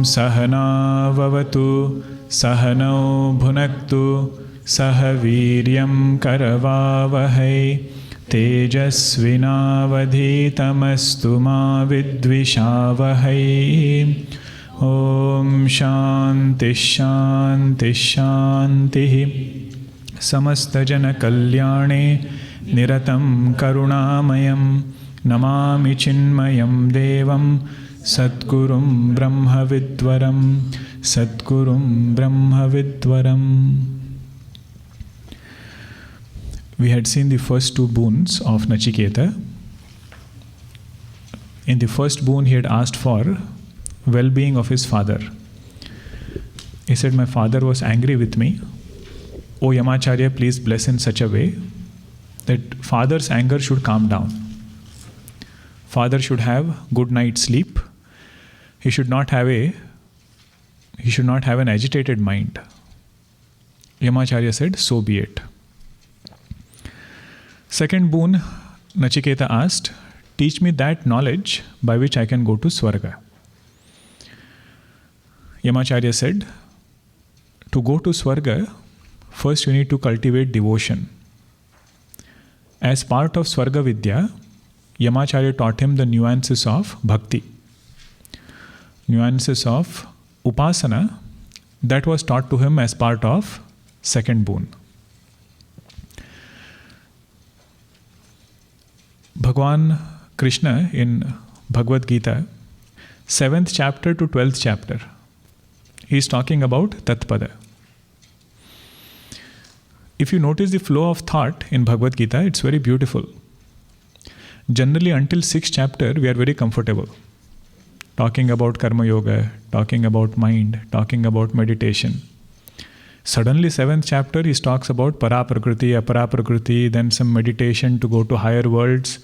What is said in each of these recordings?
सहना भवतु सहनौ भुनक्तु सह वीर्यं करवावहै तेजस्विनावधीतमस्तु मा विद्विषावहै। ॐ शान्ति शान्ति शान्तिः। समस्तजनकल्याणे निरतं करुणामयं नमामि चिन्मयं देवं सद्गुरुं ब्रह्मविद्वरं सद्गुरुं ब्रह्मविद्वरं। We had seen the first two boons of Nachiketa. In the first boon, he had asked for well-being of his father. He said, "My father was angry with me. O Yamacharya, please bless in such a way that father's anger should calm down. Father should have good night's sleep. He should not have an agitated mind." Yamacharya said, "So be it." Second boon, Nachiketa asked, "Teach me that knowledge by which I can go to Swarga." Yamacharya said, "To go to Swarga, first you need to cultivate devotion." As part of Swarga Vidya, Yamacharya taught him the nuances of bhakti, nuances of upasana that was taught to him as part of second boon. Bhagwan Krishna in Bhagavad Gita, 7th chapter to 12th chapter, he is talking about Tatpada. If you notice the flow of thought in Bhagavad Gita, it's very beautiful. Generally, until 6th chapter, we are very comfortable. Talking about Karma Yoga, talking about mind, talking about meditation. Suddenly, 7th chapter, he talks about Para-Prakriti, Apara-Prakriti, then some meditation to go to higher worlds.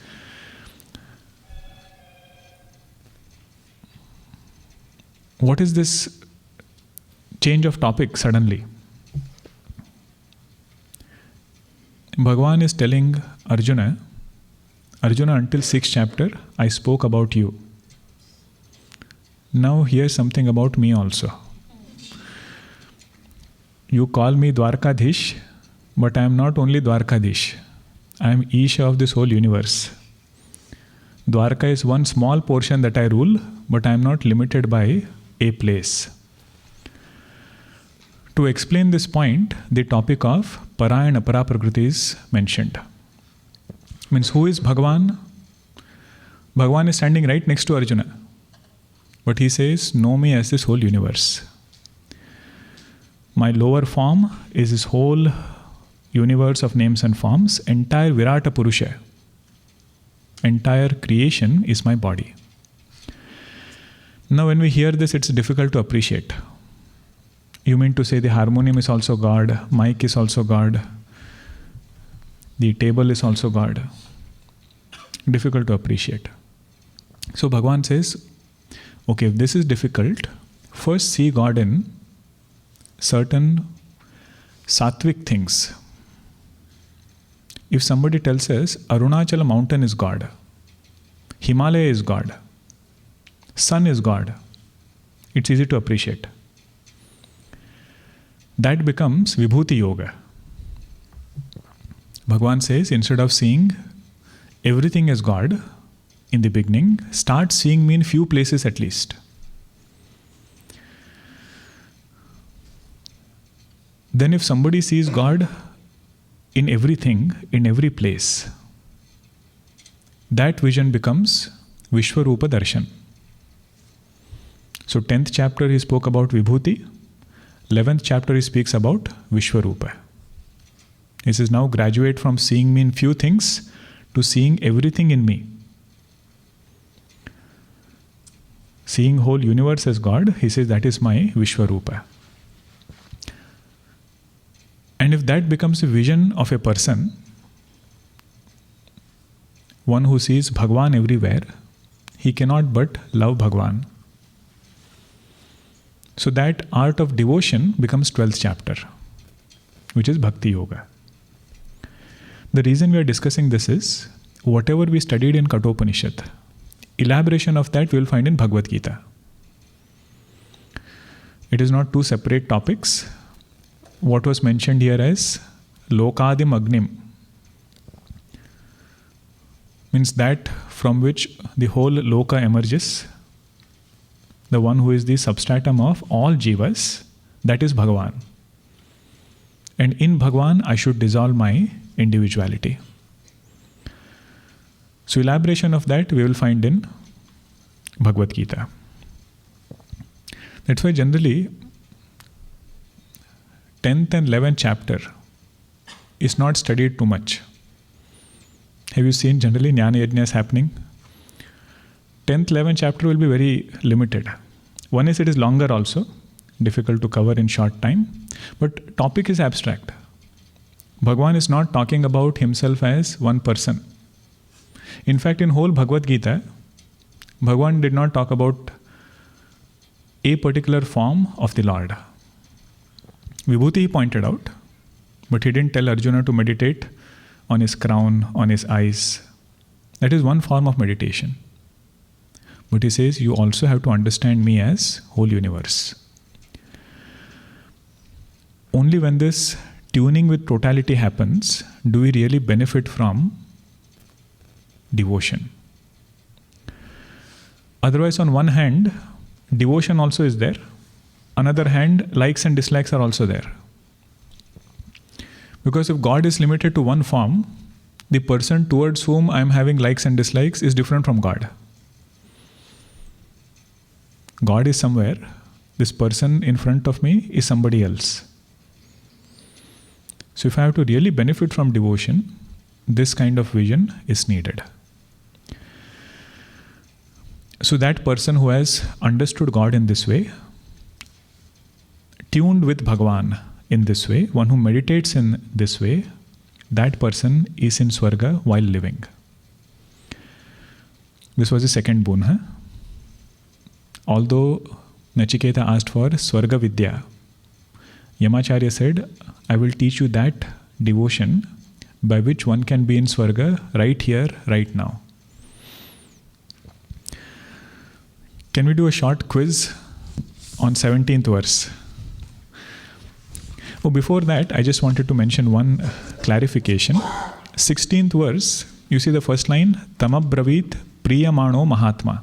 What is this change of topic suddenly? Bhagavan is telling Arjuna, until 6th chapter, I spoke about you. Now here's something about me also. You call me Dwarkadhish, but I am not only Dwarkadhish. I am Isha of this whole universe. Dwarka is one small portion that I rule, but I am not limited by a place. To explain this point, the topic of Para and Apara Prakriti is mentioned. Means, who is Bhagavan? Bhagavan is standing right next to Arjuna. But he says, know me as this whole universe. My lower form is this whole universe of names and forms. Entire Virata Purusha, entire creation is my body. Now when we hear this, it's difficult to appreciate. You mean to say the harmonium is also God, mic is also God, the table is also God. Difficult to appreciate. So Bhagavan says, okay, if this is difficult, first see God in certain sattvic things. If somebody tells us Arunachala mountain is God, Himalaya is God, sun is God, it's easy to appreciate. That becomes Vibhuti Yoga. Bhagavan says, instead of seeing everything as God in the beginning, start seeing me in few places at least. Then if somebody sees God in everything, in every place, that vision becomes Vishwarupa Darshan. So 10th chapter he spoke about Vibhuti, 11th chapter he speaks about Vishwarupa. He says, now graduate from seeing me in few things to seeing everything in me. Seeing whole universe as God, he says that is my Vishwarupa. And if that becomes a vision of a person, one who sees Bhagwan everywhere, he cannot but love Bhagwan. So that art of devotion becomes 12th chapter, which is Bhakti Yoga. The reason we are discussing this is, whatever we studied in Kathopanishad, elaboration of that we will find in Bhagavad Gita. It is not two separate topics. What was mentioned here as Lokadim Agnim means that from which the whole Loka emerges, the one who is the substratum of all jivas, that is Bhagavan. And in Bhagavan, I should dissolve my individuality. So elaboration of that we will find in Bhagavad Gita. That's why generally 10th and 11th chapter is not studied too much. Have you seen generally Jnana Yajnas happening? 10th, 11th chapter will be very limited. One is it is longer also, difficult to cover in short time, but topic is abstract. Bhagavan is not talking about himself as one person. In fact, in whole Bhagavad Gita, Bhagavan did not talk about a particular form of the Lord. Vibhuti he pointed out, but he didn't tell Arjuna to meditate on his crown, on his eyes. That is one form of meditation. But he says, you also have to understand me as whole universe. Only when this tuning with totality happens, do we really benefit from devotion. Otherwise, on one hand, devotion also is there. Another hand, likes and dislikes are also there. Because if God is limited to one form, the person towards whom I am having likes and dislikes is different from God. God is somewhere, this person in front of me is somebody else. So if I have to really benefit from devotion, this kind of vision is needed. So that person who has understood God in this way, tuned with Bhagavan in this way, one who meditates in this way, that person is in Swarga while living. This was the second boon. Huh? Although Nachiketa asked for Swarga Vidya, Yamacharya said, I will teach you that devotion by which one can be in Swarga right here, right now. Can we do a short quiz on 17th verse? Oh, before that, I just wanted to mention one clarification. 16th verse, you see the first line, Tamabravit Priyamano Mahatma.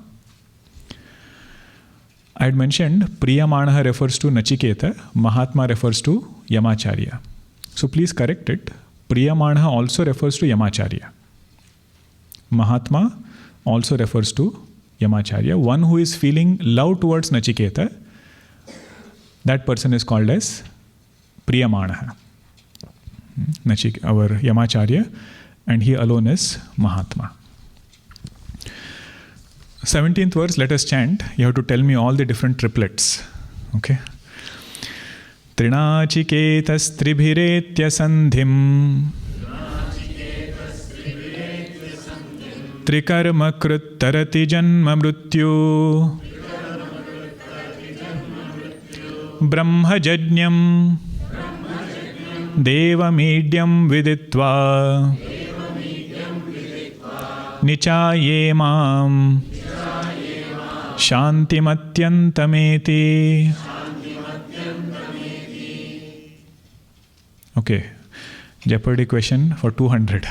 I had mentioned Priyamana refers to Nachiketa, Mahatma refers to Yamacharya. So please correct it. Priyamana also refers to Yamacharya. Mahatma also refers to Yamacharya. One who is feeling love towards Nachiketa, that person is called as Priyamana. Our Yamacharya, and he alone is Mahatma. 17th verse, let us chant. You have to tell me all the different triplets. Okay? Trinachiketas tribhiretya sandhim trikarma krut tarati janma mrityu brahma jajñam devamidhyam viditva nichayemam shantimatyantameti. Okay, Jeopardy question for 200.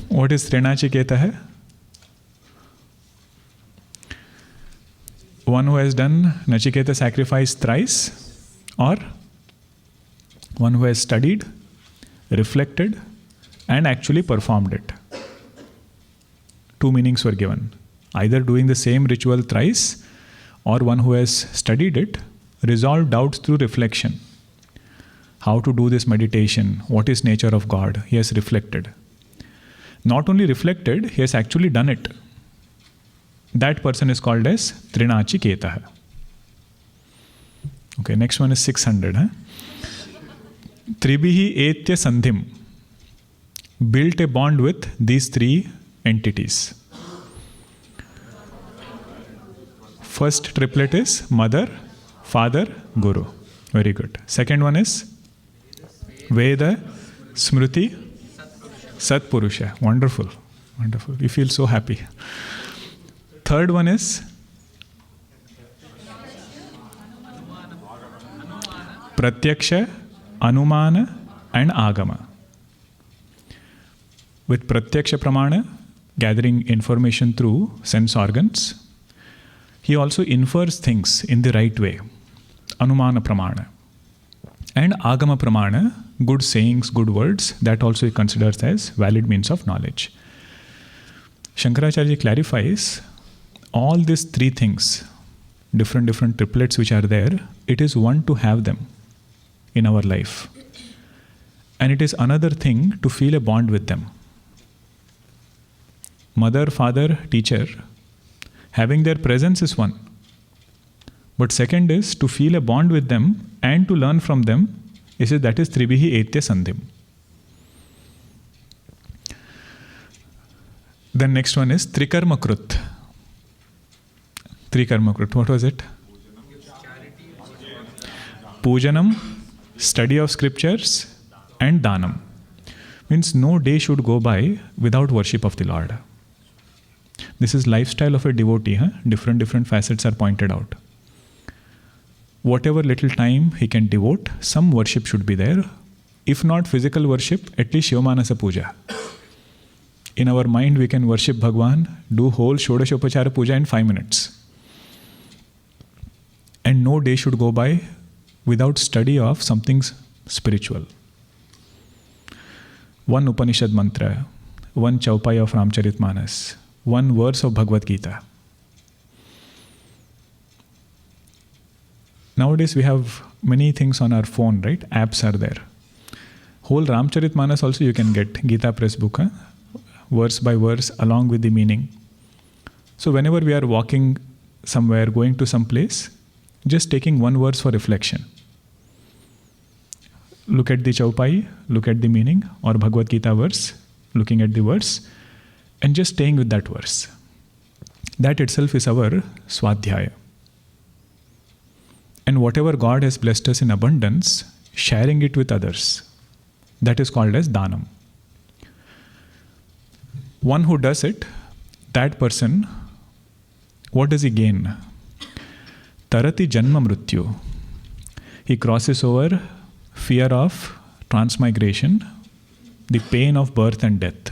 What is Trinachiketa hai? One who has done Nachiketa sacrifice thrice, or one who has studied, reflected, and actually performed it. Two meanings were given. Either doing the same ritual thrice, or one who has studied it, resolved doubts through reflection. How to do this meditation, what is nature of God, he has reflected. Not only reflected, he has actually done it. That person is called as Trinachiketa. Okay, next one is 600. Huh? Tribihi etya sandhim. Built a bond with these three entities. First triplet is mother, father, guru. Very good. Second one is Veda, Smriti, Satpurusha. Wonderful. Wonderful. You feel so happy. Third one is Pratyaksha, Anumana and Agama. With Pratyaksha Pramana, gathering information through sense organs, he also infers things in the right way. Anumana Pramana. And Agama Pramana, good sayings, good words, that also he considers as valid means of knowledge. Shankaracharya clarifies all these three things, different triplets which are there, it is one to have them in our life. And it is another thing to feel a bond with them. Mother, father, teacher, having their presence is one. But second is to feel a bond with them and to learn from them. He says that is Tribihi Etya Sandhim. Then next one is Trikarma Krut. Trikarma Krut, what was it? Pujanam, study of scriptures, and Danam. Means no day should go by without worship of the Lord. This is lifestyle of a devotee. Different facets are pointed out. Whatever little time he can devote, some worship should be there. If not physical worship, at least Shivmanasa Puja. In our mind, we can worship Bhagwan, do whole Shodashopachara Puja in 5 minutes. And no day should go by without study of something spiritual. One Upanishad mantra, one chaupai of Ramcharitmanas, one verse of Bhagavad Gita. Nowadays we have many things on our phone, right? Apps are there. Whole Ramcharitmanas also you can get, Gita Press book, verse by verse along with the meaning. So whenever we are walking somewhere, going to some place, just taking one verse for reflection. Look at the chaupai, look at the meaning, or Bhagavad Gita verse, looking at the verse, and just staying with that verse. That itself is our swadhyaya. And whatever God has blessed us in abundance, sharing it with others. That is called as Danam. One who does it, that person, what does he gain? Tarati Janma Mrityu. He crosses over fear of transmigration, the pain of birth and death.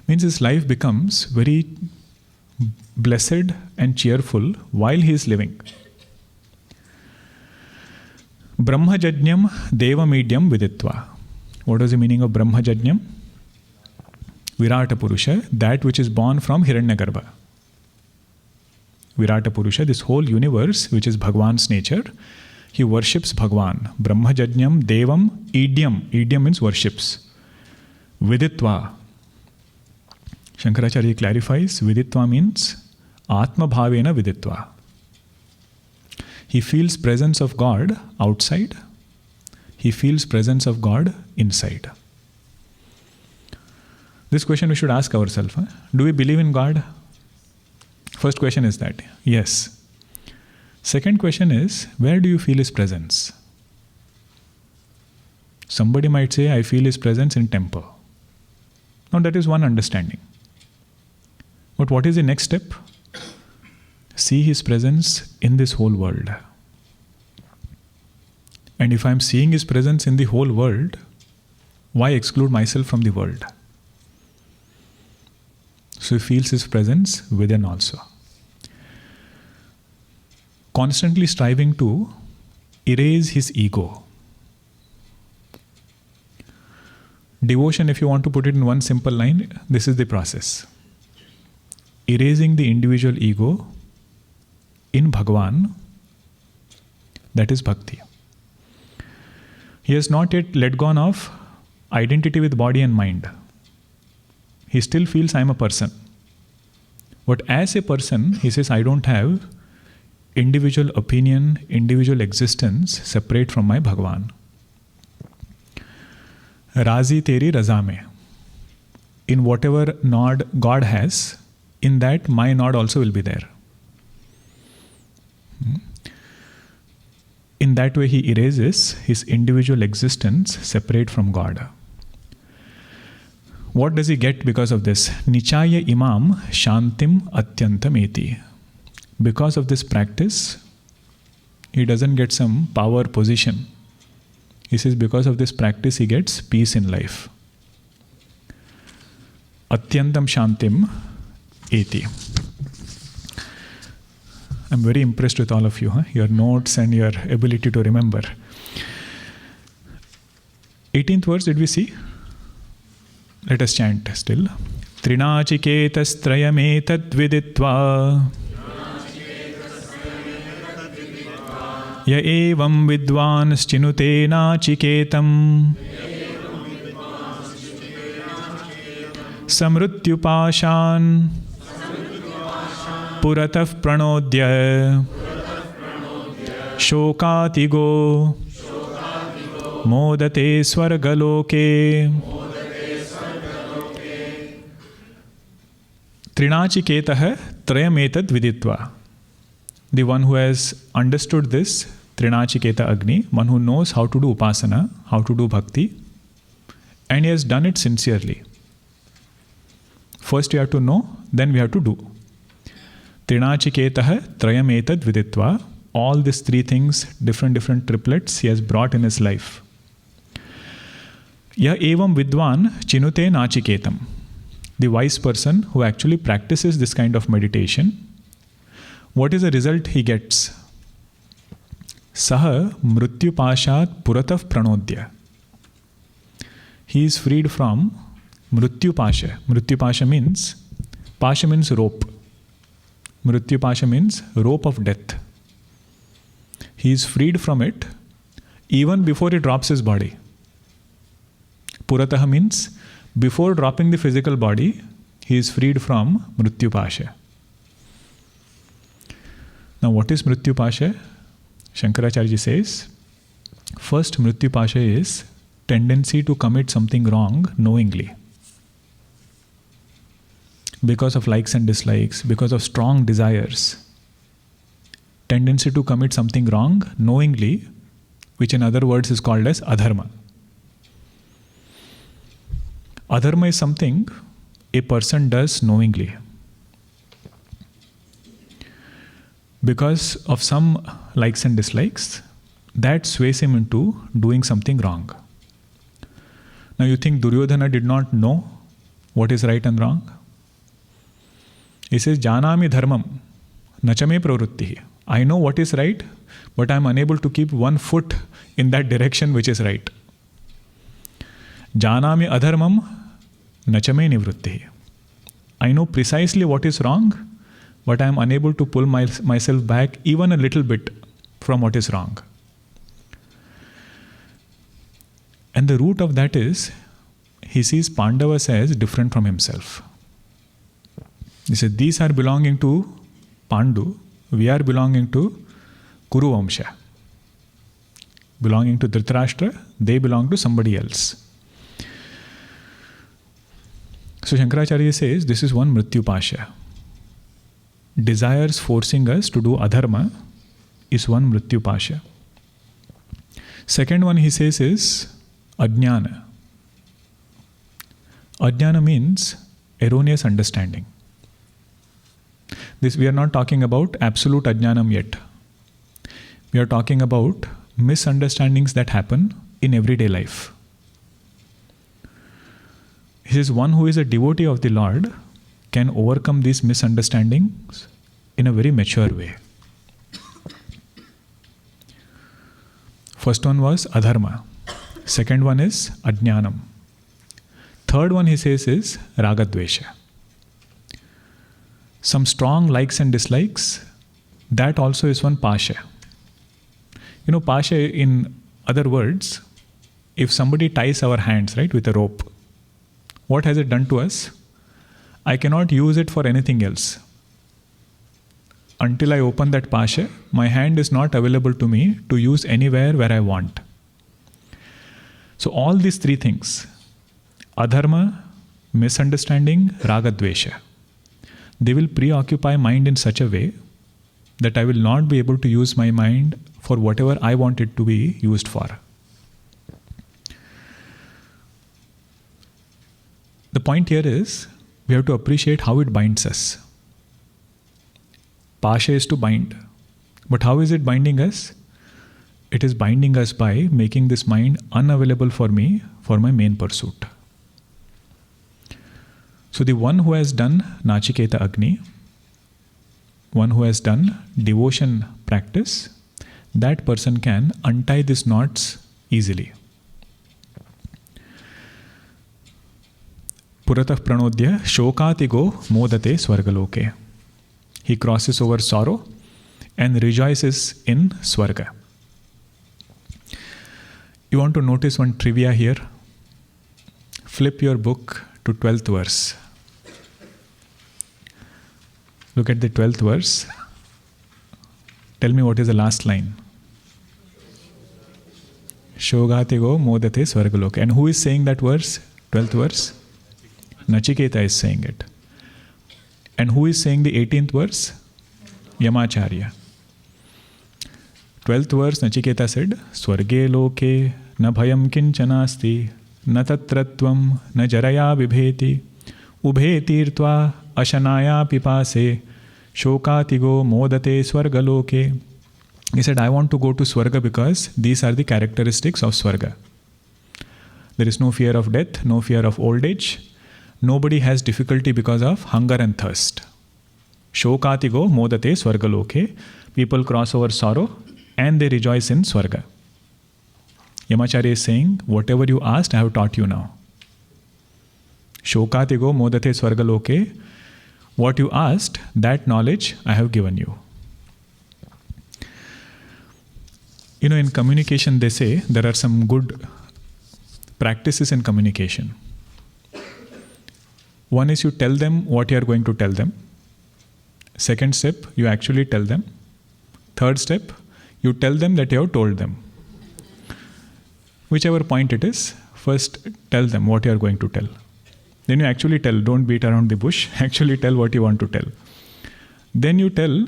Means his life becomes very blessed and cheerful while he is living. Brahmajajñam Devamediam Viditva. What is the meaning of Brahmajajñam? Virata Purusha, that which is born from Hiranyagarbha. Virata Purusha, this whole universe, which is Bhagwan's nature, he worships Bhagwan. Brahmajajñam Devam Idyam. Idyam means worships. Viditva. Shankaracharya clarifies, Viditva means Atma Bhavena Viditva. He feels presence of God outside. He feels presence of God inside. This question we should ask ourselves. Do we believe in God? First question is that. Yes. Second question is, where do you feel His presence? Somebody might say, I feel His presence in temple. Now that is one understanding. But what is the next step? See His presence in this whole world. And if I am seeing His presence in the whole world, why exclude myself from the world? So he feels His presence within also. Constantly striving to erase his ego. Devotion, if you want to put it in one simple line, this is the process. Erasing the individual ego in Bhagwan, that is bhakti. He has not yet let go of identity with body and mind. He still feels I am a person. But as a person, he says, I don't have individual opinion, individual existence separate from my Bhagwan. Razi teri raza mein. In whatever nod God has, in that my nod also will be there. In that way, he erases his individual existence separate from God. What does he get because of this? Nichaya imam shantim atyantameti. Because of this practice, he doesn't get some power position. He says because of this practice, he gets peace in life. Atyantam shantim eti. I'm very impressed with all of you, your notes and your ability to remember. 18th verse, did we see? Let us chant still. Trinachiketas trayametad viditva ya evam vidvan chinute nachiketam samrutyupashan puratah pranodya shokatigo modate swargaloke. Trinachiketah trayametad viditva. The one who has understood this, Trinachiketa Agni, one who knows how to do upasana, how to do bhakti, and he has done it sincerely. First we have to know, then we have to do. Trinachiketah trayametad viditva. All these three things, different triplets he has brought in his life. Ya evam vidvan chinute nachiketam. The wise person who actually practices this kind of meditation, what is the result he gets? Saha mrityupashat puratah pranodya. He is freed from mrityupasha. Mrityupasha means, pasha means rope. Mrityupasha means rope of death. He is freed from it even before he drops his body. Puratah means before dropping the physical body, he is freed from mrityupasha. Now what is mrityupasha? Shankaracharya says, first mrityupasha is tendency to commit something wrong knowingly. Because of likes and dislikes, because of strong desires. Tendency to commit something wrong knowingly, which in other words is called as adharma. Adharma is something a person does knowingly. Because of some likes and dislikes, that sways him into doing something wrong. Now you think Duryodhana did not know what is right and wrong? He says, Janami dharmam, nachame pravrittihi. I know what is right, but I am unable to keep one foot in that direction which is right. Janami adharmam, nachame nivrittihi. I know precisely what is wrong, but I am unable to pull myself back even a little bit from what is wrong. And the root of that is, he sees Pandavas as different from himself. He said, these are belonging to Pandu, we are belonging to Kuru Vamsha. Belonging to Dhritarashtra, they belong to somebody else. So Shankaracharya says, this is one mrityupasha. Desires forcing us to do adharma is one mrityupasha. Second one he says is ajnana. Ajnana means erroneous understanding. This we are not talking about absolute ajnanam yet. We are talking about misunderstandings that happen in everyday life. He says one who is a devotee of the Lord can overcome these misunderstandings in a very mature way. First one was adharma. Second one is ajnanam. Third one he says is ragadvesha. Some strong likes and dislikes, that also is one pasha. You know, pasha in other words, if somebody ties our hands, right, with a rope, what has it done to us? I cannot use it for anything else. Until I open that pasha, my hand is not available to me to use anywhere where I want. So all these three things, adharma, misunderstanding, raga, dvesha, they will preoccupy mind in such a way that I will not be able to use my mind for whatever I want it to be used for. The point here is, we have to appreciate how it binds us. Pasha is to bind. But how is it binding us? It is binding us by making this mind unavailable for me for my main pursuit. So the one who has done Nachiketa Agni, one who has done devotion practice, that person can untie these knots easily. Puratah pranodya shokatigo modate swargaloke. He crosses over sorrow and rejoices in swarga. You want to notice one trivia here? Flip your book to 12th verse. Look at the 12th verse. Tell me what is the last line. Shogatigo modate swargaloke. And who is saying that verse? 12th verse? Nachiketa is saying it. And who is saying the 18th verse? Yamacharya. 12th verse, Nachiketa said, Swarge loke na bhayam kinchanasti na tatratvam na jaraya vibheti ubhe tirtva ashanaya pipase shokatigo modate swargaloke. He said, I want to go to Swarga because these are the characteristics of Swarga. There is no fear of death, no fear of old age. Nobody has difficulty because of hunger and thirst. Shokatigo modate swargaloke. People cross over sorrow and they rejoice in Swarga. Yamacharya is saying, whatever you asked, I have taught you now. Shokatigo modate swargaloke. What you asked, that knowledge I have given you. You know, in communication they say there are some good practices in communication. One is you tell them what you are going to tell them. Second step, you actually tell them. Third step, you tell them that you have told them. Whichever point it is, first tell them what you are going to tell. Then you actually tell, don't beat around the bush, actually tell what you want to tell. Then you tell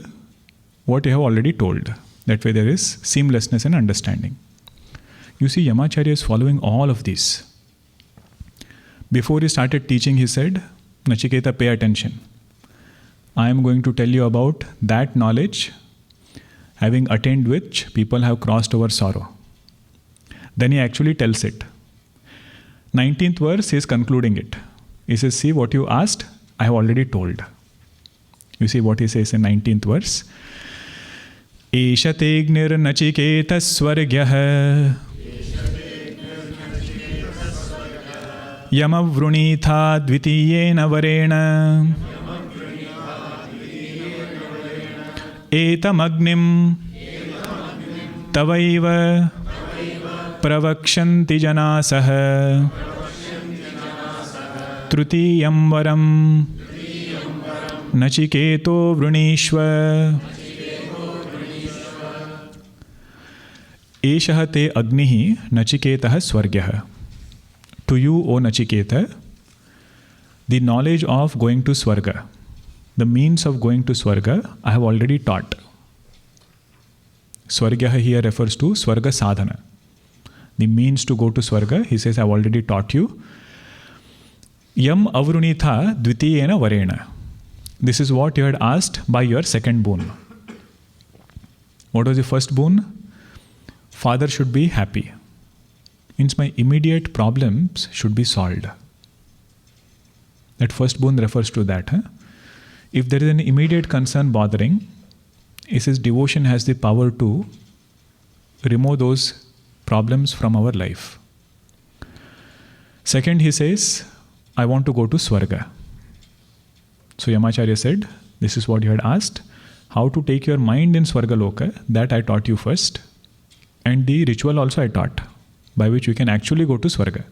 what you have already told. That way there is seamlessness and understanding. You see, Yamacharya is following all of these. Before he started teaching, he said, Nachiketa, pay attention. I am going to tell you about that knowledge, having attained which people have crossed over sorrow. Then he actually tells it. 19th verse, he is concluding it. He says, see, what you asked, I have already told. You see what he says in 19th verse. Eshategnir Nachiketa swargyah Yama vrunitha dvitiyena varena etamagnim tavaiva pravakshanti janasah trutiyam varam nachiketo vrunishva eshah te agnihi nachiketah swargyah. To you, O Nachiketa, the knowledge of going to Swarga, the means of going to Swarga, I have already taught. Swarga here refers to Swarga sadhana. The means to go to Swarga, he says, I have already taught you. Yam avrunitha dvitiyena varena. This is what you had asked by your second boon. What was the first boon? Father should be happy. Means my immediate problems should be solved. That first boon refers to that. If there is an immediate concern bothering, he says devotion has the power to remove those problems from our life. Second, he says, I want to go to Swarga. So Yamacharya said, this is what you had asked. How to take your mind in Swargaloka, that I taught you first. And the ritual also I taught, by which you can actually go to Swarga.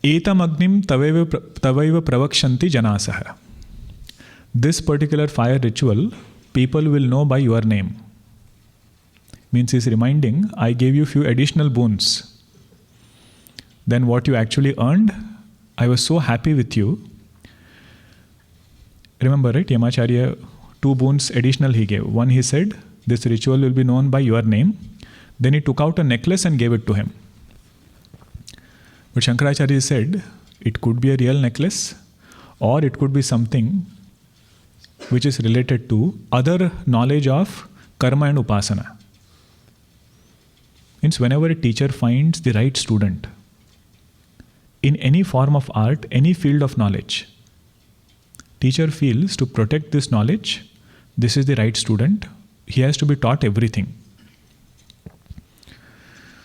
Etam agnim tavaiva pravakshanti janasah. This particular fire ritual, people will know by your name. Means he's reminding, I gave you few additional boons than what you actually earned. I was so happy with you. Remember, right? Yamacharya, 2 boons additional he gave. One, he said, this ritual will be known by your name. Then he took out a necklace and gave it to him. But Shankaracharya said, it could be a real necklace, or it could be something which is related to other knowledge of karma and upasana. Means whenever a teacher finds the right student in any form of art, any field of knowledge, teacher feels to protect this knowledge, this is the right student, he has to be taught everything.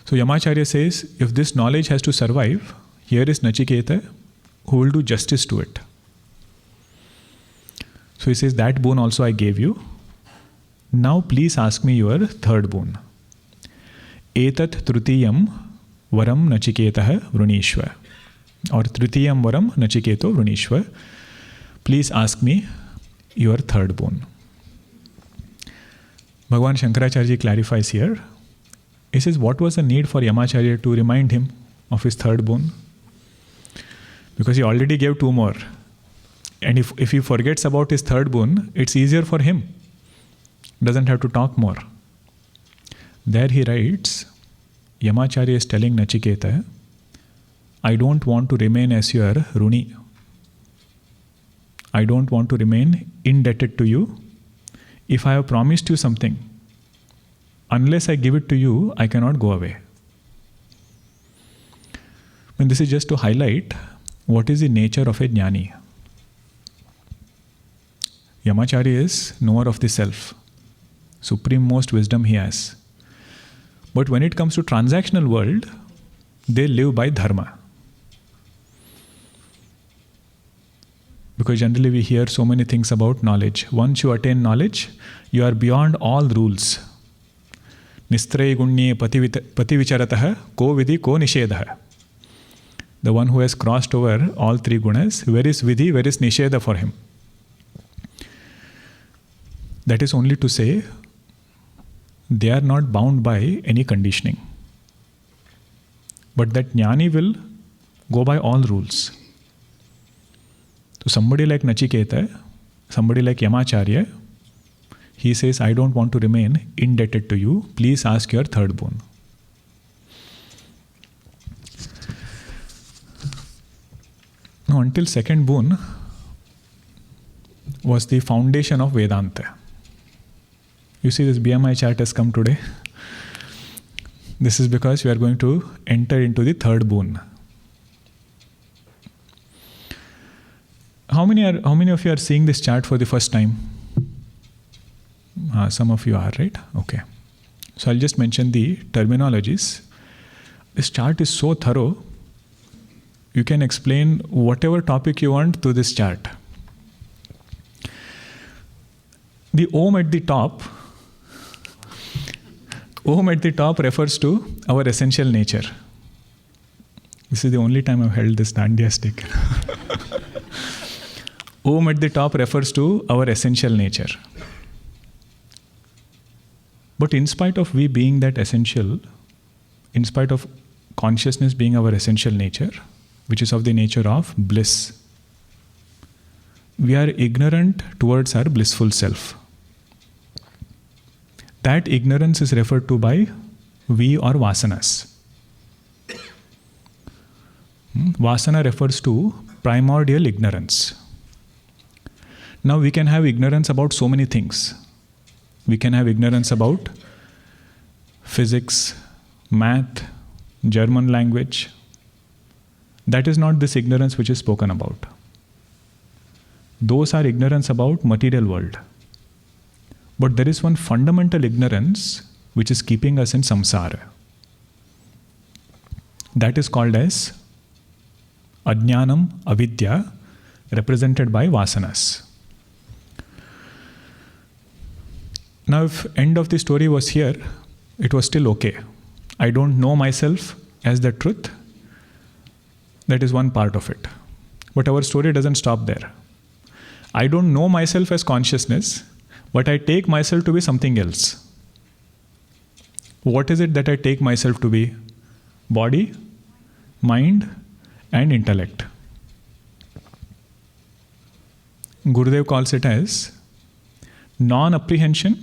So Yamacharya says, if this knowledge has to survive, here is Nachiketa who will do justice to it. So he says, that boon also I gave you. Now please ask me your third boon. Etat trutiyam varam nachiketah vrunishva. Or trutiyam varam nachiketo vrunishva. Please ask me your third boon. Bhagavan Shankaracharya clarifies here. He says, what was the need for Yamacharya to remind him of his third boon? Because he already gave 2 more. And if he forgets about his third boon, it's easier for him. Doesn't have to talk more. There he writes, Yamacharya is telling Nachiketa, I don't want to remain as your Runi. I don't want to remain indebted to you. If I have promised you something, unless I give it to you, I cannot go away. And this is just to highlight what is the nature of a jnani. Yamacharya is knower of the self. Supreme most wisdom he has. But when it comes to transactional world, they live by dharma. Because generally we hear so many things about knowledge. Once you attain knowledge, you are beyond all rules. Nistraya gunnye pativicharatah ko vidhi ko nishedha. The one who has crossed over all 3 gunas, where is vidhi, where is nisheda for him? That is only to say, they are not bound by any conditioning. But that jnani will go by all rules. So somebody like Nachiketa, somebody like Yamacharya, he says, I don't want to remain indebted to you. Please ask your third boon. Now, until second boon was the foundation of Vedanta. You see, this BMI chart has come today. This is because we are going to enter into the third boon. How many of you are seeing this chart for the first time? Some of you are, right? Okay. So I'll just mention the terminologies. This chart is so thorough, you can explain whatever topic you want to this chart. The Om at the top refers to our essential nature. This is the only time I've held this dandiya stick. Om at the top refers to our essential nature. But in spite of we being that essential, in spite of consciousness being our essential nature, which is of the nature of bliss, we are ignorant towards our blissful self. That ignorance is referred to by we or vasanas. Vasana refers to primordial ignorance. Now we can have ignorance about so many things. We can have ignorance about physics, math, German language. That is not this ignorance which is spoken about. Those are ignorance about material world. But there is one fundamental ignorance which is keeping us in samsara. That is called as ajnanam, avidya, represented by vasanas. Now, if end of the story was here, it was still okay. I don't know myself as the truth. That is one part of it. But our story doesn't stop there. I don't know myself as consciousness, but I take myself to be something else. What is it that I take myself to be? Body, mind, and intellect. Gurudev calls it as non-apprehension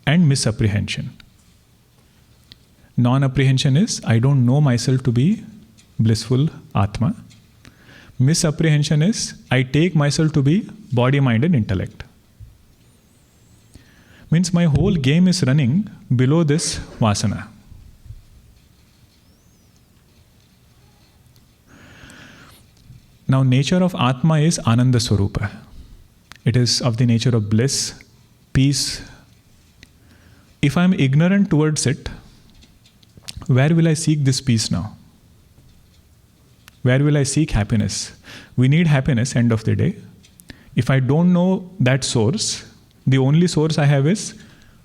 and misapprehension. Non-apprehension is I don't know myself to be blissful Atma. Misapprehension is I take myself to be body, mind, and intellect. Means my whole game is running below this vasana. Now, nature of Atma is Ananda Swarupa. It is of the nature of bliss, peace. If I am ignorant towards it, where will I seek this peace now? Where will I seek happiness? We need happiness, end of the day. If I don't know that source, the only source I have is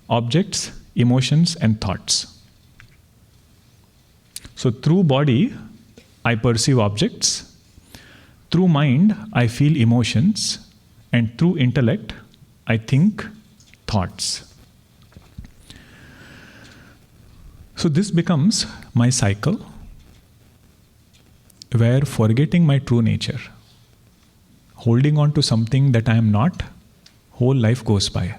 objects, emotions, and thoughts. So through body, I perceive objects. Through mind, I feel emotions. And through intellect, I think thoughts. So this becomes my cycle, where forgetting my true nature, holding on to something that I am not, whole life goes by.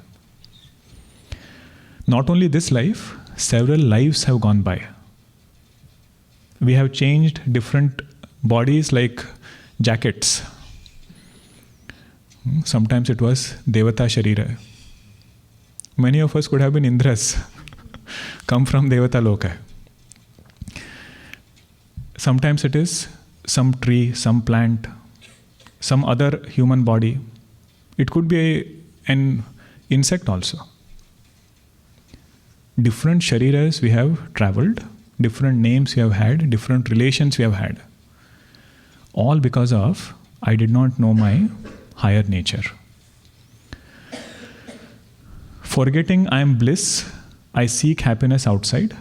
Not only this life, several lives have gone by. We have changed different bodies like jackets. Sometimes it was Devata Sharira. Many of us could have been Indras, come from Devata Loka. Sometimes it is some tree, some plant, some other human body. It could be an insect also. Different shariras we have traveled, different names we have had, different relations we have had. All because of I did not know my higher nature. Forgetting I am bliss, I seek happiness outside.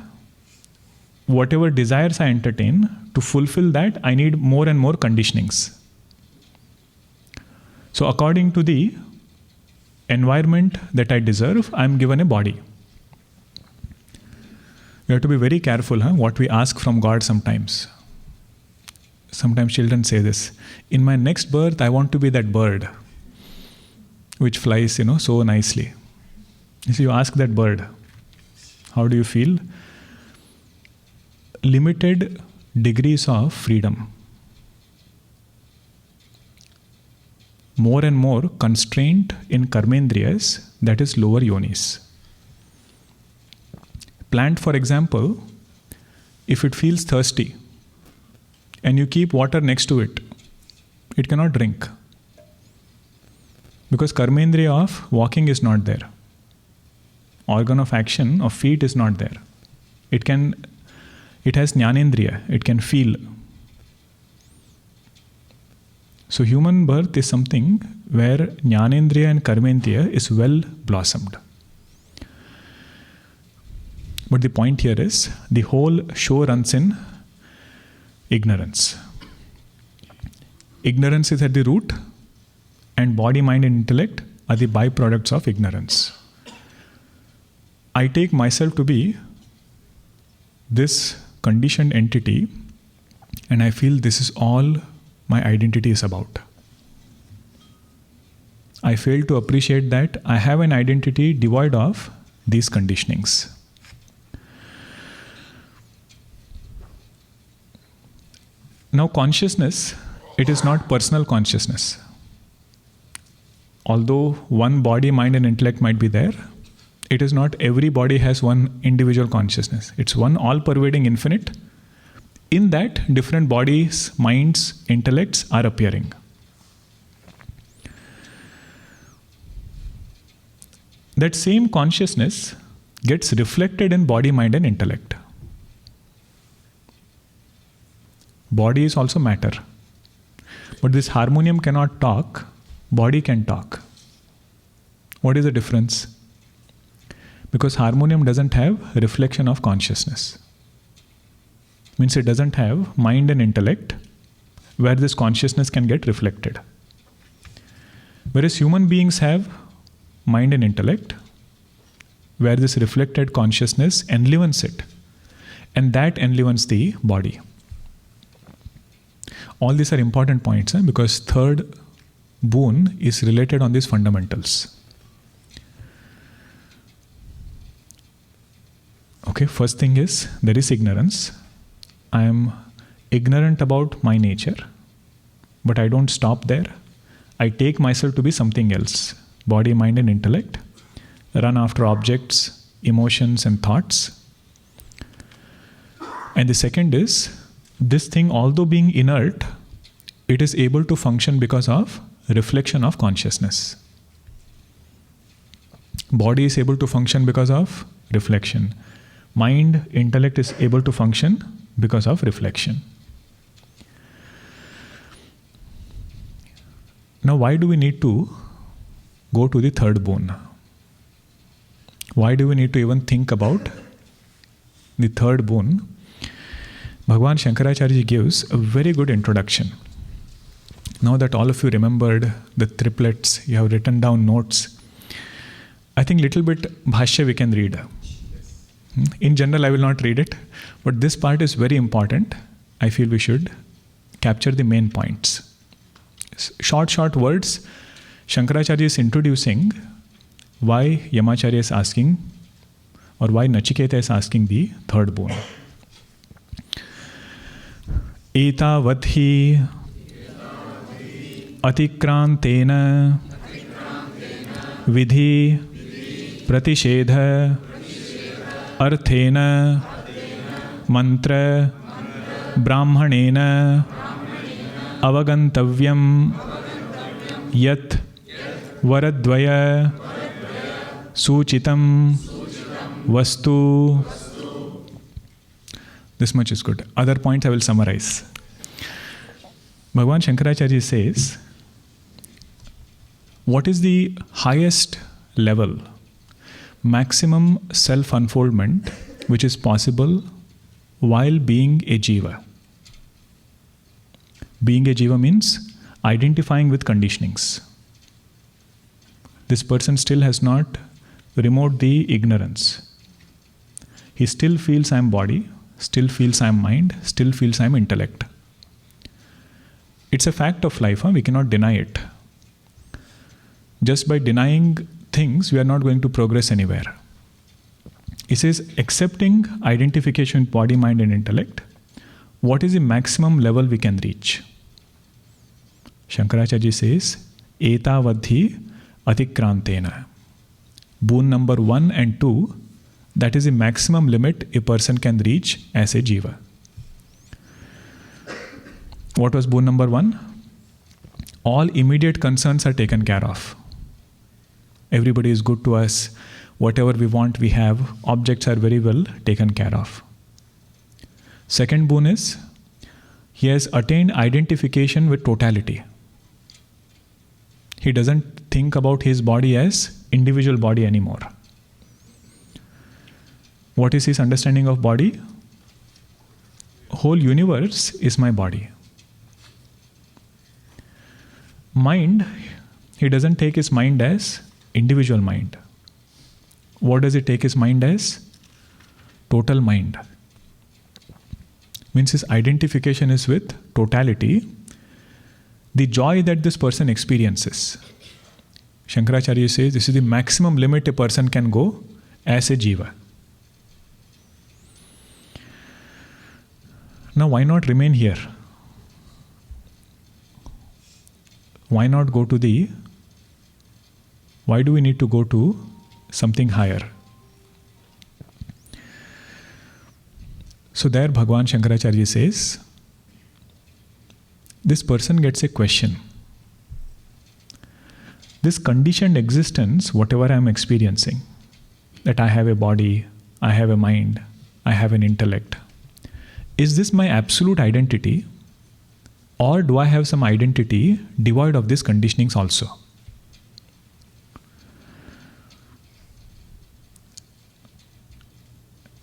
Whatever desires I entertain, to fulfill that, I need more and more conditionings. So according to the environment that I deserve, I am given a body. We have to be very careful what we ask from God sometimes. Sometimes children say this, in my next birth, I want to be that bird which flies, so nicely. So you ask that bird, how do you feel? Limited degrees of freedom. More and more constraint in karmendriyas, that is lower yonis. Plant, for example, if it feels thirsty and you keep water next to it, it cannot drink. Because karmendriya of walking is not there. Organ of action of feet is not there. It has jnanendriya, it can feel. So human birth is something where jnanendriya and karmendriya is well blossomed. But the point here is, the whole show runs in ignorance. Ignorance is at the root, and body, mind, and intellect are the byproducts of ignorance. I take myself to be this conditioned entity, and I feel this is all my identity is about. I fail to appreciate that I have an identity devoid of these conditionings. Now, consciousness, it is not personal consciousness. Although one body, mind, and intellect might be there, it is not every body has one individual consciousness. It's one all-pervading infinite. In that, different bodies, minds, intellects are appearing. That same consciousness gets reflected in body, mind, and intellect. Body is also matter. But this harmonium cannot talk, body can talk. What is the difference? Because harmonium doesn't have reflection of consciousness. Means it doesn't have mind and intellect where this consciousness can get reflected. Whereas human beings have mind and intellect, where this reflected consciousness enlivens it. And that enlivens the body. All these are important points because third boon is related on these fundamentals. Okay, first thing is there is ignorance. I am ignorant about my nature, but I don't stop there. I take myself to be something else. Body, mind and intellect. Run after objects, emotions and thoughts. And the second is, this thing, although being inert, it is able to function because of reflection of consciousness. Body is able to function because of reflection. Mind, intellect is able to function because of reflection. Now, why do we need to go to the third boon? Why do we need to even think about the third boon? Bhagavan Shankaracharya gives a very good introduction. Now that all of you remembered the triplets, you have written down notes. I think little bit Bhashya we can read. In general, I will not read it, but this part is very important. I feel we should capture the main points. Short words. Shankaracharya is introducing why Yamacharya is asking, or why Nachiketa is asking the third boon. Etavadhi atikrantena vidhi pratishedha arthena mantra brahmanena avagantavyam yat varadvaya suchitam vastu. This much is good. Other points I will summarize. Bhagavan Shankaracharya says, what is the highest level, maximum self-unfoldment which is possible while being a jiva? Being a jiva means identifying with conditionings. This person still has not removed the ignorance. He still feels I am body, still feels I am mind, still feels I am intellect. It's a fact of life, we cannot deny it. Just by denying things, we are not going to progress anywhere. He says, accepting identification with body, mind and intellect, what is the maximum level we can reach? Shankaracharya says, etavadhi atikrantena. Boon number 1 and 2, that is the maximum limit a person can reach as a jiva. What was boon number 1? All immediate concerns are taken care of. Everybody is good to us. Whatever we want, we have. Objects are very well taken care of. Second boon is, he has attained identification with totality. He doesn't think about his body as individual body anymore. What is his understanding of body? Whole universe is my body. Mind, he doesn't take his mind as individual mind. What does he take his mind as? Total mind. Means his identification is with totality. The joy that this person experiences. Shankaracharya says this is the maximum limit a person can go as a jiva. Now why not remain here? Why not go to the... Why do we need to go to something higher? So there Bhagavan Shankaracharya says, this person gets a question. This conditioned existence, whatever I am experiencing, that I have a body, I have a mind, I have an intellect, is this my absolute identity? Or do I have some identity devoid of these conditionings also?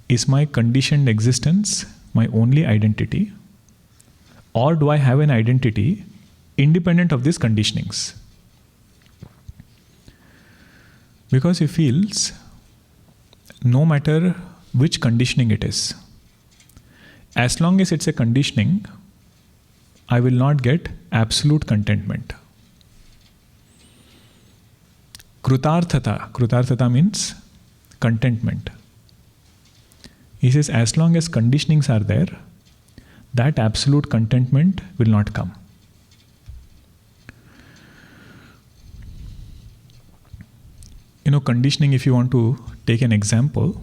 Is my conditioned existence my only identity? Or do I have an identity independent of these conditionings? Because he feels no matter which conditioning it is. As long as it's a conditioning, I will not get absolute contentment. Krutarthata means contentment. He says, as long as conditionings are there, that absolute contentment will not come. Conditioning, if you want to take an example,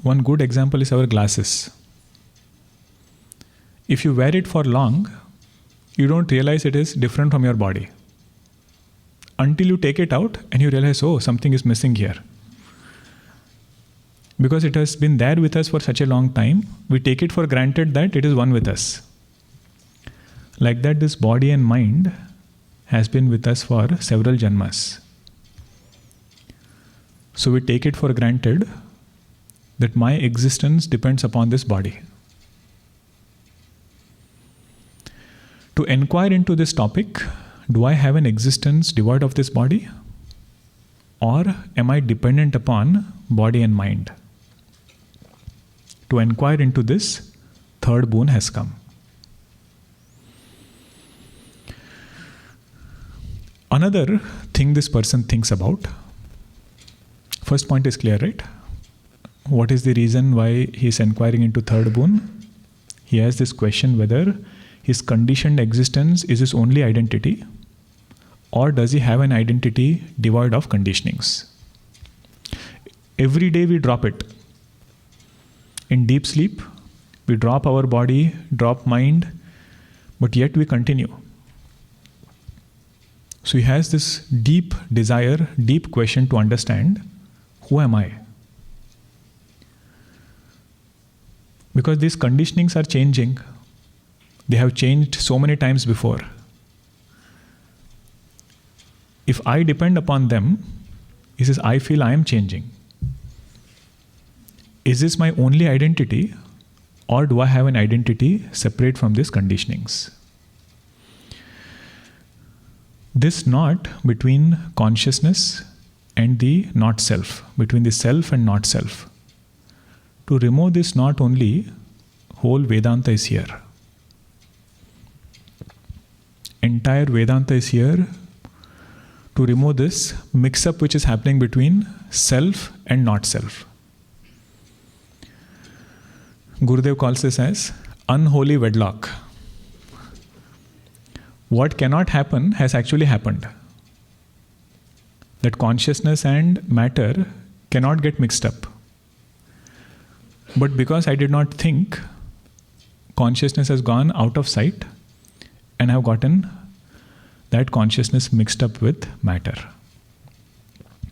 one good example is our glasses. If you wear it for long, you don't realize it is different from your body. Until you take it out and you realize, oh, something is missing here. Because it has been there with us for such a long time, we take it for granted that it is one with us. Like that, this body and mind has been with us for several janmas. So we take it for granted that my existence depends upon this body. To inquire into this topic, do I have an existence devoid of this body? Or am I dependent upon body and mind? To inquire into this, third boon has come. Another thing this person thinks about, first point is clear, right? What is the reason why he is inquiring into third boon? He has this question whether his conditioned existence is his only identity, or does he have an identity devoid of conditionings? Every day we drop it. In deep sleep, we drop our body, drop mind, but yet we continue. So he has this deep desire, deep question to understand, who am I? Because these conditionings are changing. They have changed so many times before. If I depend upon them, he says, I feel I am changing. Is this my only identity, or do I have an identity separate from these conditionings? This knot between consciousness and the not self, between the self and not self. To remove this knot only, whole Vedanta is here. Entire Vedanta is here to remove this mix-up which is happening between self and not self. Gurudev calls this as unholy wedlock. What cannot happen has actually happened. That consciousness and matter cannot get mixed up. But because I did not think, consciousness has gone out of sight and I have gotten that consciousness mixed up with matter.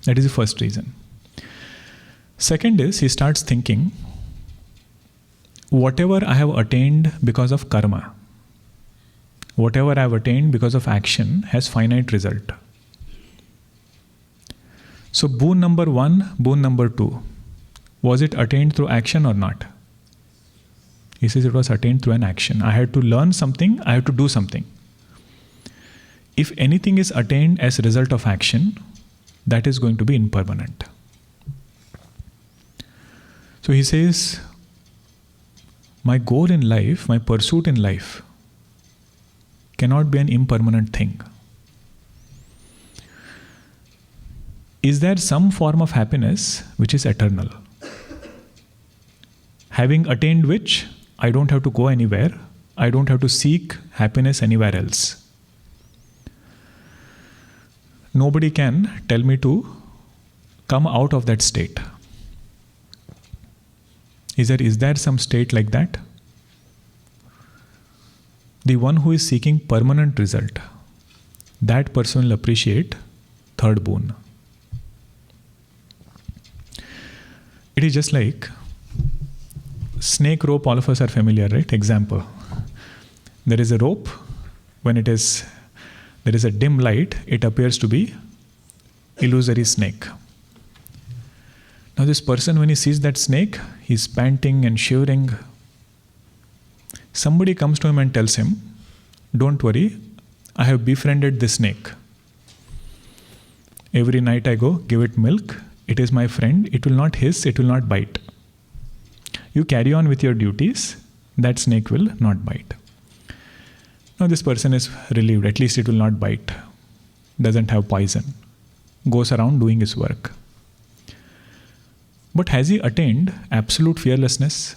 That is the first reason. Second is, he starts thinking, whatever I have attained because of karma, whatever I have attained because of action has finite result. So boon number 1, boon number 2, was it attained through action or not? He says it was attained through an action. I had to learn something, I had to do something. If anything is attained as a result of action, that is going to be impermanent. So he says, my goal in life, my pursuit in life cannot be an impermanent thing. Is there some form of happiness which is eternal? Having attained which, I don't have to go anywhere. I don't have to seek happiness anywhere else. Nobody can tell me to come out of that state. Is there some state like that? The one who is seeking permanent result, that person will appreciate third boon. It is just like snake rope, all of us are familiar, right? Example. There is a rope. When there is a dim light, it appears to be illusory snake. Now this person, when he sees that snake, he's panting and shivering. Somebody comes to him and tells him, don't worry, I have befriended this snake. Every night I go, give it milk, it is my friend, it will not hiss, it will not bite. You carry on with your duties, that snake will not bite. Now this person is relieved, at least it will not bite, doesn't have poison, goes around doing his work. But has he attained absolute fearlessness?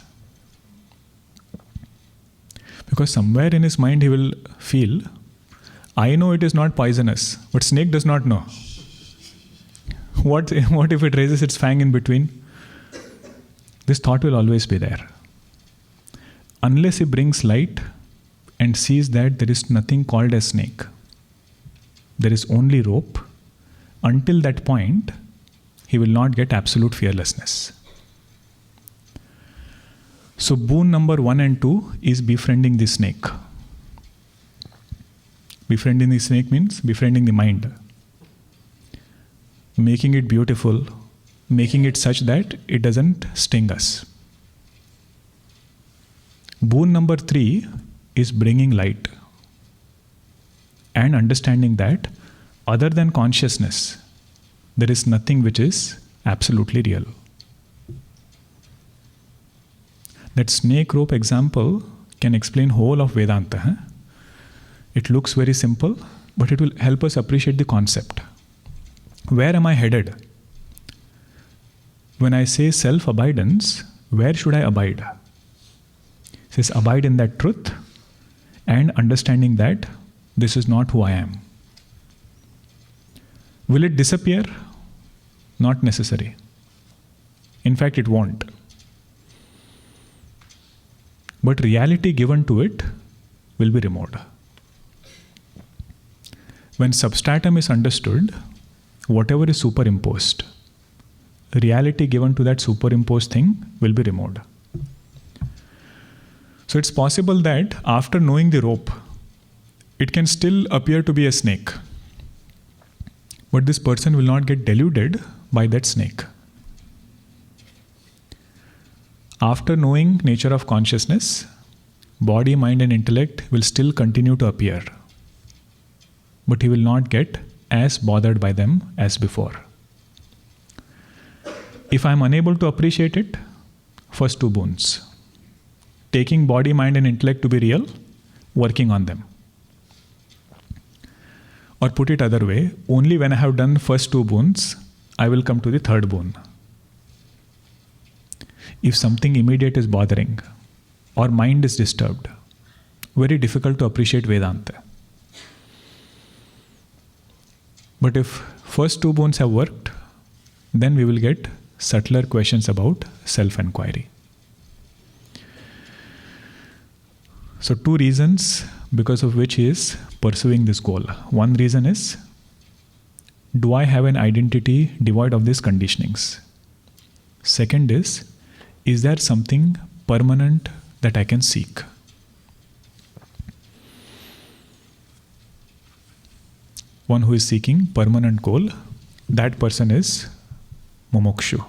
Because somewhere in his mind he will feel, I know it is not poisonous, but snake does not know. What if it raises its fang in between? This thought will always be there. Unless he brings light and sees that there is nothing called a snake, there is only rope, until that point, he will not get absolute fearlessness. So boon number 1 and 2 is befriending the snake. Befriending the snake means befriending the mind. Making it beautiful, making it such that it doesn't sting us. Boon number 3 is bringing light and understanding that other than consciousness, there is nothing which is absolutely real. That snake rope example can explain whole of Vedanta. It looks very simple, but it will help us appreciate the concept. Where am I headed? When I say self-abidance, where should I abide? It says abide in that truth and understanding that this is not who I am. Will it disappear? Not necessary. In fact, it won't. But reality given to it will be removed. When substratum is understood, whatever is superimposed, reality given to that superimposed thing will be removed. So it's possible that after knowing the rope, it can still appear to be a snake. But this person will not get deluded by that snake. After knowing nature of consciousness, body, mind and intellect will still continue to appear. But he will not get as bothered by them as before. If I am unable to appreciate it, first 2 boons. Taking body, mind and intellect to be real, working on them. Or put it other way, only when I have done first 2 boons, I will come to the 3rd boon. If something immediate is bothering, or mind is disturbed, very difficult to appreciate Vedanta. But if first 2 boons have worked, then we will get subtler questions about self-enquiry. So 2 reasons because of which he is pursuing this goal. One reason is, do I have an identity devoid of these conditionings? Second is there something permanent that I can seek? One who is seeking permanent goal, that person is mumukshu.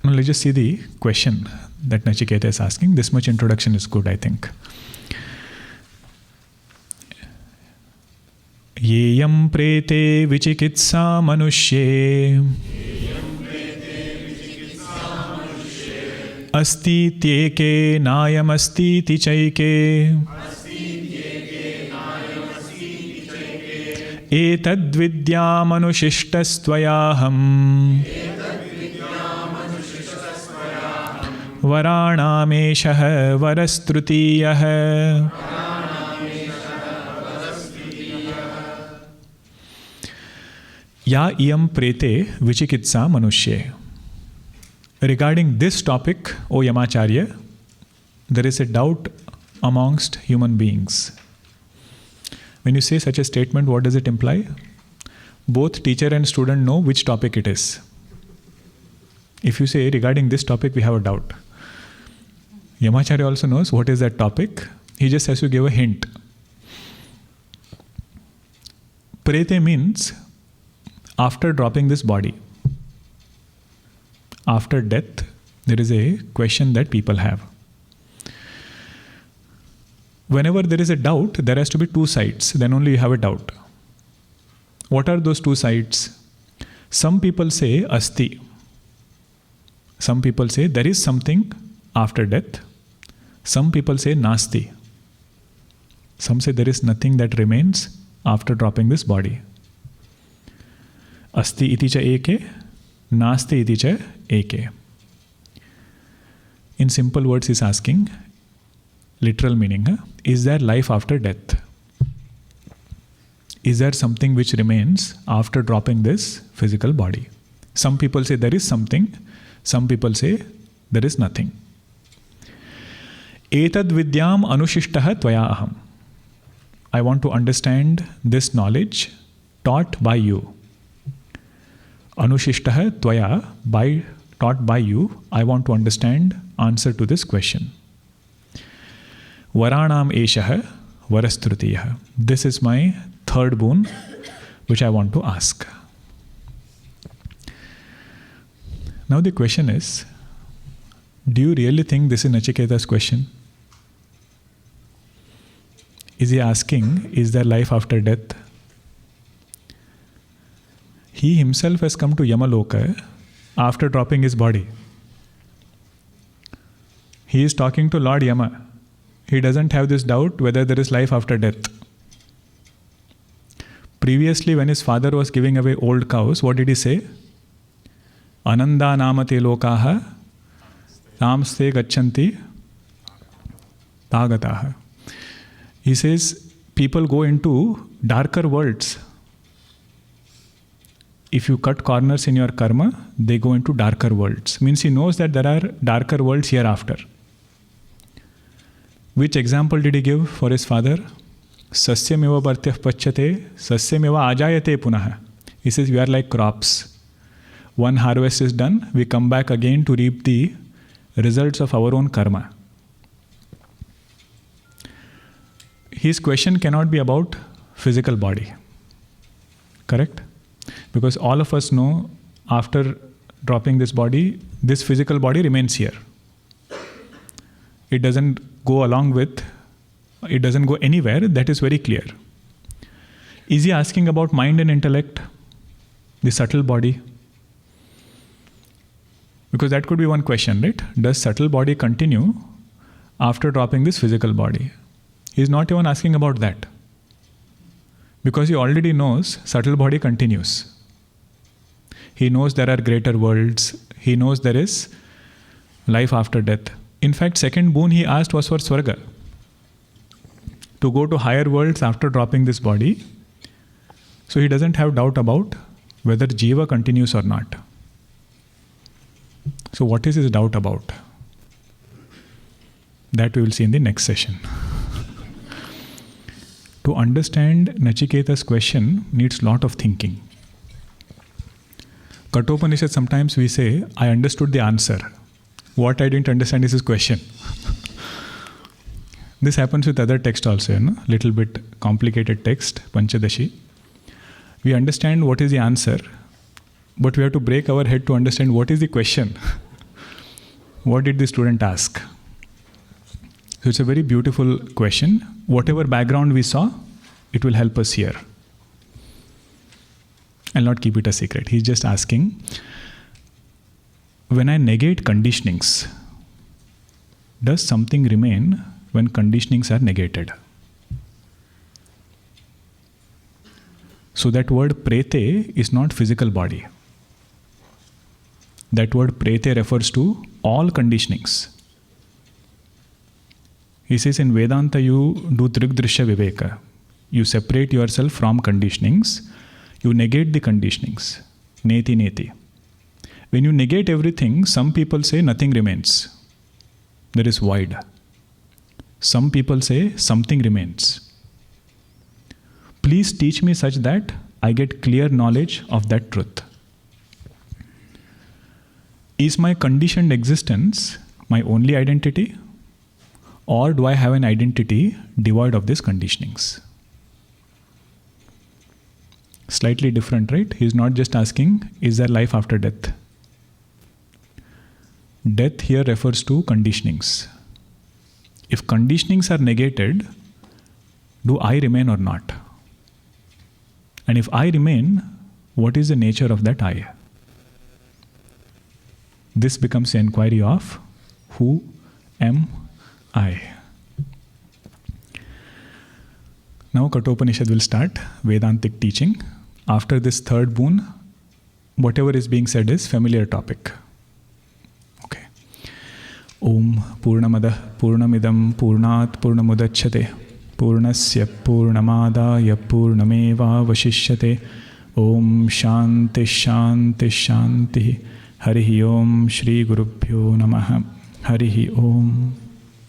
Now let's just see the question that Nachiketa is asking. This much introduction is good, I think. Yeyam prete vichikitsa manushye asti tyeke nayam asti tichaike etad vidya manushishtastvayaham varanameshah varastrutiyah. Ya iyam prete vichikitsa manushye. Regarding this topic, O Yamacharya, there is a doubt amongst human beings. When you say such a statement, what does it imply? Both teacher and student know which topic it is. If you say, regarding this topic, we have a doubt. Yamacharya also knows what is that topic. He just has to give a hint. Prete means after dropping this body. After death, there is a question that people have. Whenever there is a doubt, there has to be 2 sides. Then only you have a doubt. What are those two sides? Some people say asti. Some people say there is something after death. Some people say nasti. Some say there is nothing that remains after dropping this body. Asti iti cha eke, nasti iti cha eke. In simple words, he's asking, literal meaning, is there life after death? Is there something which remains after dropping this physical body? Some people say there is something, some people say there is nothing. Etad vidyam anushishtah tvaya aham. I want to understand this knowledge taught by you. Anushishtah tvaya, taught by you, I want to understand answer to this question. Varanam eshah varastrutiyah. This is my third boon which I want to ask. Now the question is, do you really think this is Nachiketa's question? Is he asking, is there life after death? He himself has come to Yamaloka after dropping his body. He is talking to Lord Yama. He doesn't have this doubt whether there is life after death. Previously, when his father was giving away old cows, what did he say? Ananda namate lokaha tamste gachanti tagataha. He says, people go into darker worlds. If you cut corners in your karma, they go into darker worlds. Means he knows that there are darker worlds hereafter. Which example did he give for his father? Sasyameva bhartyah pachyate, sasyameva ajayate punaha. He says, we are like crops. One harvest is done, we come back again to reap the results of our own karma. His question cannot be about physical body. Correct? Because all of us know after dropping this body, this physical body remains here. It doesn't go along with, it doesn't go anywhere, that is very clear. Is he asking about mind and intellect, the subtle body? Because that could be one question, right? Does subtle body continue after dropping this physical body? He is not even asking about that. Because he already knows subtle body continues. He knows there are greater worlds. He knows there is life after death. In fact, second boon he asked was for Swarga. To go to higher worlds after dropping this body. So he doesn't have doubt about whether Jiva continues or not. So what is his doubt about? That we will see in the next session. To understand Nachiketa's question needs lot of thinking. Kathopanishad, sometimes we say, I understood the answer. What I didn't understand is his question. This happens with other text also, you know? Little bit complicated text, Panchadashi. We understand what is the answer, but we have to break our head to understand what is the question. What did the student ask? So it's a very beautiful question. Whatever background we saw, it will help us here. I'll not keep it a secret. He's just asking, when I negate conditionings, does something remain when conditionings are negated? So that word prete is not physical body. That word prete refers to all conditionings. He says in Vedanta you do Trigdrishya Viveka. You separate yourself from conditionings. You negate the conditionings. Neti neti. When you negate everything, some people say nothing remains. There is void. Some people say something remains. Please teach me such that I get clear knowledge of that truth. Is my conditioned existence my only identity? Or do I have an identity devoid of these conditionings? Slightly different, right? He is not just asking, is there life after death? Death here refers to conditionings. If conditionings are negated, do I remain or not? And if I remain, what is the nature of that I? This becomes the inquiry of who am I? Now Kathopanishad will start Vedantic teaching. After this third boon, whatever is being said is familiar topic. Okay. Om Purnamada Purnamidam Purnat Purnamudachyate Purnasya Purnamadaya Purnameva Vashishyate. Om Shanti Shanti Shanti. Harihi Om Shri Gurubhyo Namaha. Harihi Om.